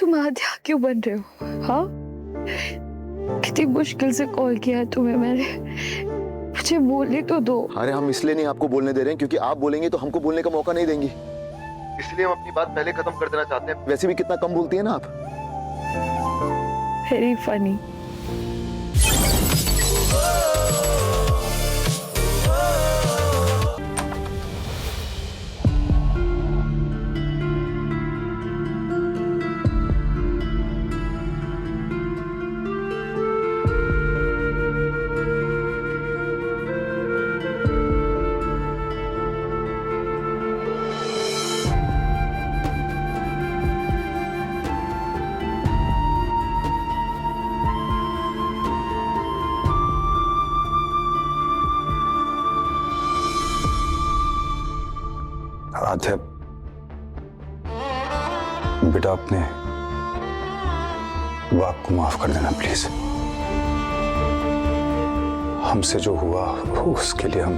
तुम आध्या क्यों बन रहे हो? हाँ, कितनी मुश्किल से कॉल किया है तुम्हें मैंने, मुझे बोलने तो दो। अरे हम इसलिए नहीं आपको बोलने दे रहे हैं क्योंकि आप बोलेंगे तो हमको बोलने का मौका नहीं देंगी, इसलिए हम अपनी बात पहले खत्म कर देना चाहते हैं। वैसे भी कितना कम बोलती है ना आप। Very funny. आध्या, बेटा अपने बाप को माफ कर देना प्लीज। हमसे जो हुआ उसके लिए हम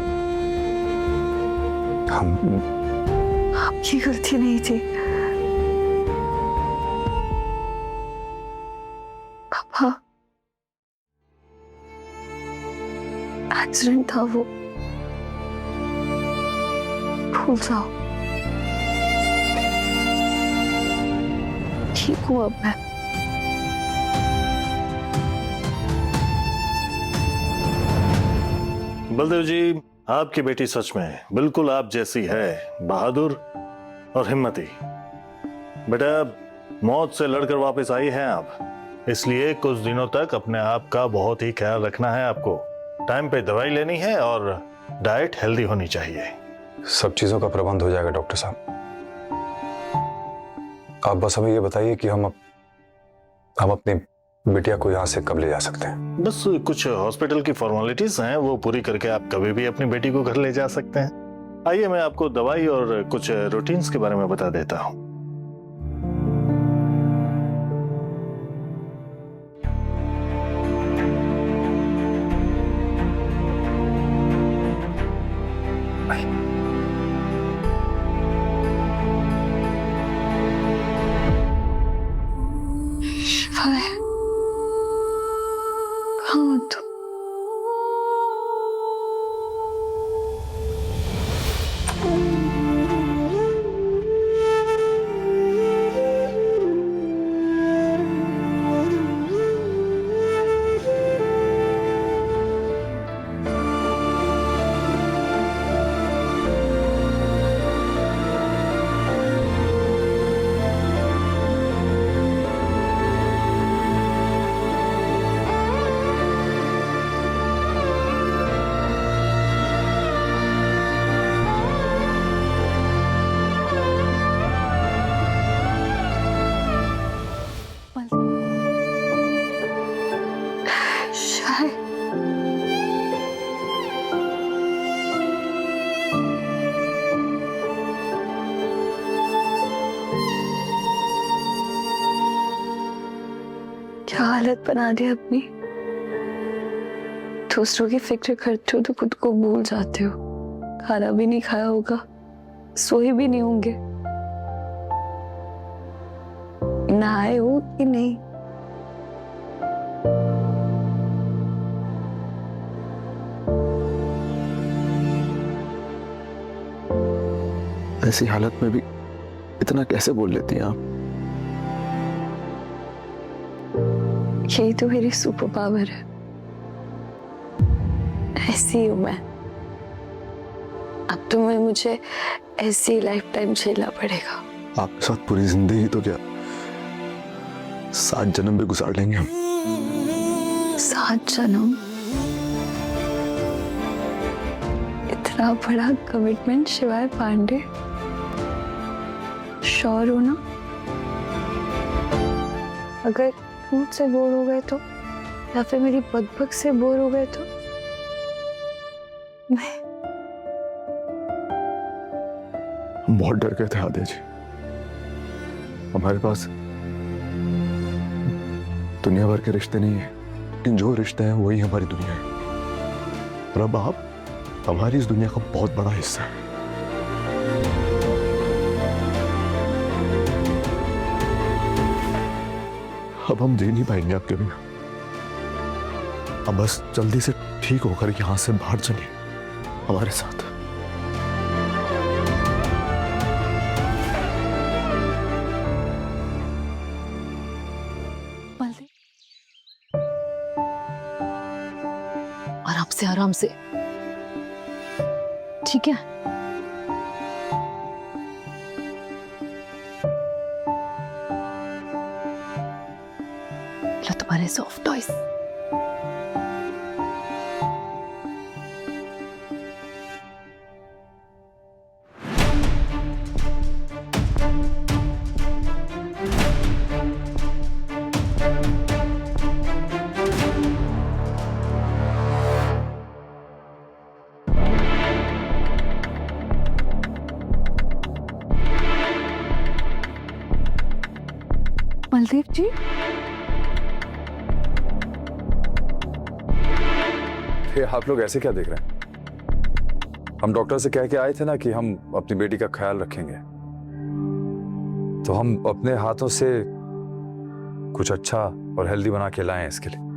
आपकी गलती नहीं थी पापा, एक्सीडेंट था वो, भूल जाओ। ठीक हूँ अब मैं। बलदेव जी, आपकी बेटी सच में बिल्कुल आप जैसी है, बहादुर और हिम्मती। बेटा मौत से लड़कर वापस आई हैं आप, इसलिए कुछ दिनों तक अपने आप का बहुत ही ख्याल रखना है आपको। टाइम पे दवाई लेनी है और डाइट हेल्दी होनी चाहिए। सब चीजों का प्रबंध हो जाएगा डॉक्टर साहब। आप बस हमें ये बताइए कि हम अपनी बिटिया को यहाँ से कब ले जा सकते हैं? बस कुछ हॉस्पिटल की फॉर्मेलिटीज हैं, वो पूरी करके आप कभी भी अपनी बेटी को घर ले जा सकते हैं। आइए मैं आपको दवाई और कुछ रूटीन्स के बारे में बता देता हूँ। शिवाय, कहाँ हो तुम? शायद क्या हालत बना दी अपनी। दूसरों की फिक्र करते हो तो खुद को भूल जाते हो। खाना भी नहीं खाया होगा, सोए भी नहीं होंगे। नहाए हो कि नहीं? ऐसी हालत में भी इतना कैसे बोल लेती हैं आप? यही तो मेरी सुपर पावर है, ऐसी हूं मैं। अब तो मुझे ऐसी लाइफ टाइम झेलना पड़ेगा। आपके साथ पूरी जिंदगी तो क्या 7 जन्म भी गुजार लेंगे हम। 7 जन्म? इतना बड़ा कमिटमेंट शिवाय पांडे? श्योर हो ना? अगर मुझसे बोर हो गए तो, या फिर मेरी बकबक से बोर हो गए तो? नहीं। हम बहुत डर गए थे आद्या जी। हमारे पास दुनिया भर के रिश्ते नहीं है, लेकिन जो रिश्ते हैं वही हमारी दुनिया है। और अब आप हमारी इस दुनिया का बहुत बड़ा हिस्सा है। अब हम जी नहीं पाएंगे आपके बिना। अब बस जल्दी से ठीक होकर यहां से बाहर चलिए हमारे साथ। आराम से ठीक है। लो तुम्हारे सॉफ्ट टॉयज। बलदेव जी, ये आप लोग ऐसे क्या देख रहे हैं? हम डॉक्टर से कह के आए थे ना कि हम अपनी बेटी का ख्याल रखेंगे, तो हम अपने हाथों से कुछ अच्छा और हेल्दी बना के लाए हैं इसके लिए।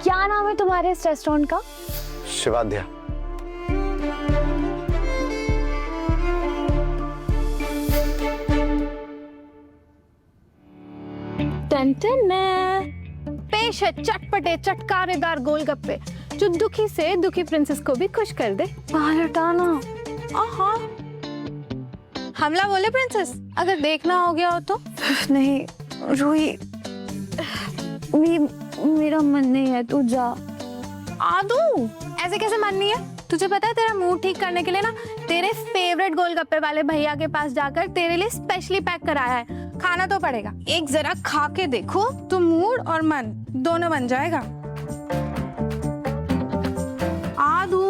क्या नाम है तुम्हारे इस रेस्टोरेंट का? शिवाध्या। पेश है चटपटे चटकारेदार गोलगप्पे जो दुखी से दुखी प्रिंसेस को भी खुश कर दे। बाहर हटाना। आहा, हमला बोले प्रिंसेस, अगर देखना हो गया हो तो। नहीं रूही, मेरा मन नहीं है, तू जा। आदू, ऐसे कैसे मन नहीं है? तुझे पता है तेरा मूड ठीक करने के लिए ना तेरे फेवरेट गोलगप्पे वाले भैया के पास जाकर तेरे लिए स्पेशली पैक कराया है। खाना तो पड़ेगा, एक जरा खा के देखो तो मूड और मन दोनों बन जाएगा। आदू,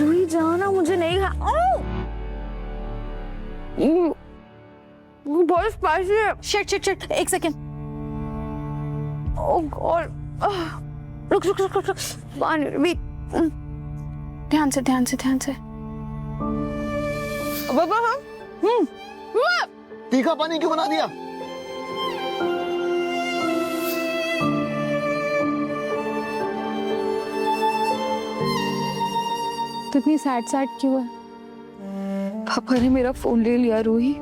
रूही जाना, मुझे नहीं खा। बहुत स्पाइसी है। शिट शिट शिट, एक सेकेंड। ओह गॉड, रुक रुक रुक रुक, पानी, वेट। ध्यान से ध्यान से ध्यान से। बाबा, तीखा पानी क्यों बना दिया? तो इतनी सैड सैड क्यों है? पापा ने मेरा फोन ले लिया रूही।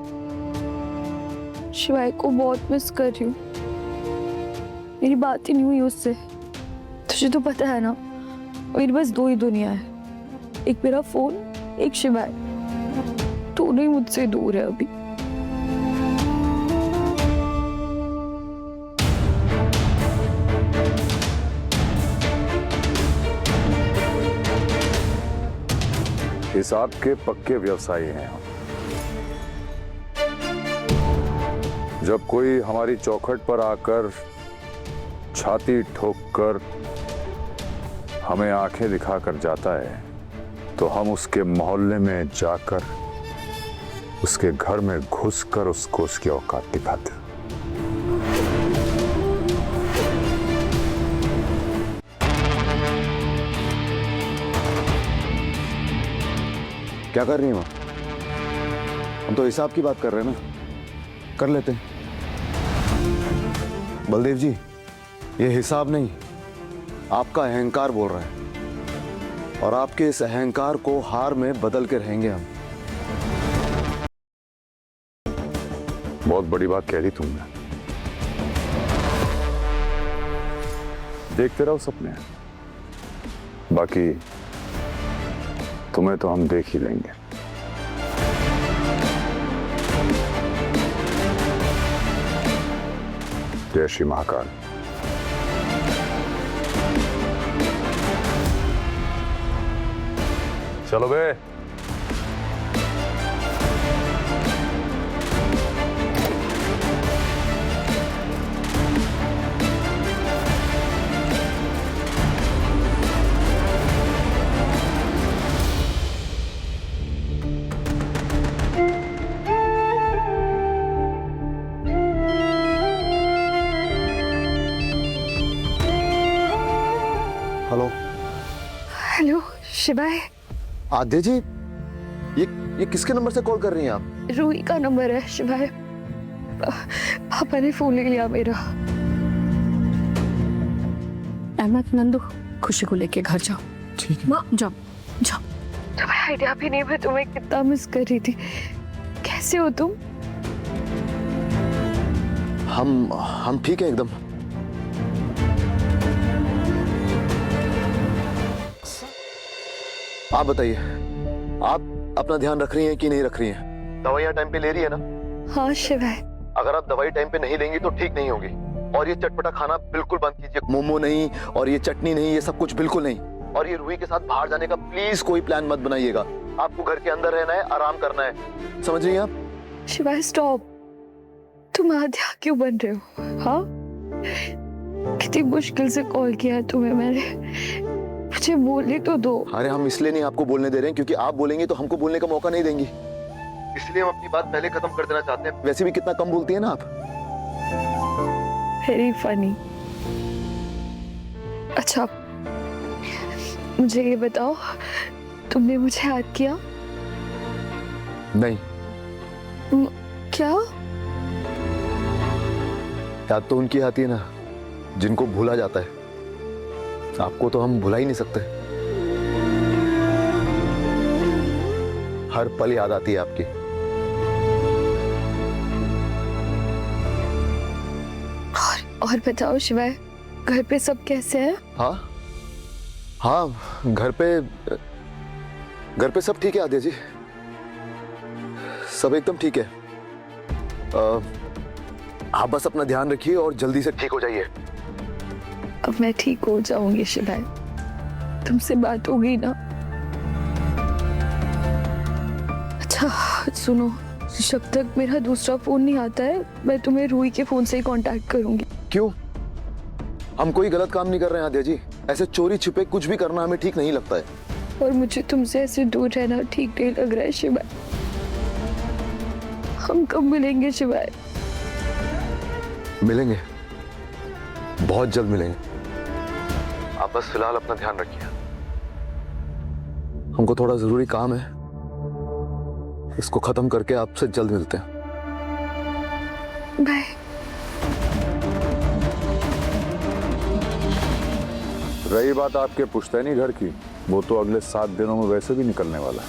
शिवाय को बहुत मिस कर रही हूँ। मेरी बात ही नहीं हुई उससे। तुझे तो पता है ना, मेरी बस दो ही दुनिया है, एक मेरा फोन, एक शिवाय। दोनों ही मुझसे दूर है अभी। हिसाब के पक्के व्यवसायी हैं हम। जब कोई हमारी चौखट पर आकर छाती ठोककर हमें आंखें दिखाकर जाता है, तो हम उसके मोहल्ले में जाकर उसके घर में घुसकर उसको उसकी औकात दिखाते हैं। क्या कर रही हैं मां? हम तो हिसाब की बात कर रहे हैं ना, कर लेते हैं। बलदेव जी, ये हिसाब नहीं, आपका अहंकार बोल रहा है, और आपके इस अहंकार को हार में बदल के रहेंगे हम। बहुत बड़ी बात कह दी तुमने। देखते रहो सपने, बाकी तुम्हें तो हम देख ही लेंगे। जय श्री महाकाल। चलो बे। हेलो हेलो शिवाय, आद्या जी, ये किसके नंबर से कॉल कर रही हैं आप? रूही का नंबर है शिवाय। पापा ने फोन ले लिया मेरा। अहमद, नंदू, खुशी को लेके घर जाओ। ठीक है माँ, जाओ जाओ। तुम्हें आइडिया भी नहीं, मैं तुम्हें कितना मिस कर रही थी। कैसे हो तुम? हम ठीक है एकदम। आप बताइए, आप अपना ध्यान रख रही हैं कि नहीं रख रही हैं? दवाइयाँ टाइम पे ले रही है ना? हाँ शिवाय। अगर आप दवाई टाइम पे नहीं लेंगी तो ठीक नहीं होगी। और ये चटपटा खाना बिल्कुल बंद कीजिए। मोमो नहीं, और ये चटनी नहीं, ये सब कुछ बिल्कुल नहीं। और ये रूही के साथ बाहर जाने का प्लीज कोई प्लान मत बनाइएगा। आपको घर के अंदर रहना है, आराम करना है, समझ रही हैं आप? शिवाय स्टॉप। तुम आद्या क्यों बन रहे हो? हाँ, कितनी मुश्किल से कॉल किया है तुम्हें मैंने। मुझे बोलने तो दो। अरे हम इसलिए नहीं आपको बोलने दे रहे हैं क्योंकि आप बोलेंगे तो हमको बोलने का मौका नहीं देंगी, इसलिए हम अपनी बात पहले खत्म कर देना चाहते हैं। वैसे भी कितना कम बोलती है ना आप। Very funny. अच्छा, मुझे ये बताओ, तुमने मुझे याद किया? नहीं। क्या? याद तो उनकी आती है ना जिनको भूला जाता है। आपको तो हम भुला ही नहीं सकते। हर पल याद आती है आपकी। और बताओ शिवाय, घर पे सब कैसे हैं? हाँ, घर पे सब ठीक है आद्या जी, सब एकदम ठीक है। आप बस अपना ध्यान रखिए और जल्दी से ठीक हो जाइए। अब मैं ठीक हो जाऊंगी शिवाय, तुमसे बात होगी ना? अच्छा सुनो, जब तक मेरा दूसरा फोन नहीं आता है मैं तुम्हें रूही के फोन से ही कांटेक्ट करूंगी। क्यों? हम कोई गलत काम नहीं कर रहे हैं आद्या जी। ऐसे चोरी छिपे कुछ भी करना हमें ठीक नहीं लगता है। और मुझे तुमसे ऐसे दूर रहना ठीक नहीं लग रहा है शिवाय। हम कब मिलेंगे शिवाय? मिलेंगे, बहुत जल्द मिलेंगे। आप बस फिलहाल अपना ध्यान रखिए। हमको थोड़ा जरूरी काम है, इसको खत्म करके आपसे जल्द मिलते हैं। बाय। रही बात आपके पुश्तैनी घर की, वो तो अगले 7 दिनों में वैसे भी निकलने वाला है।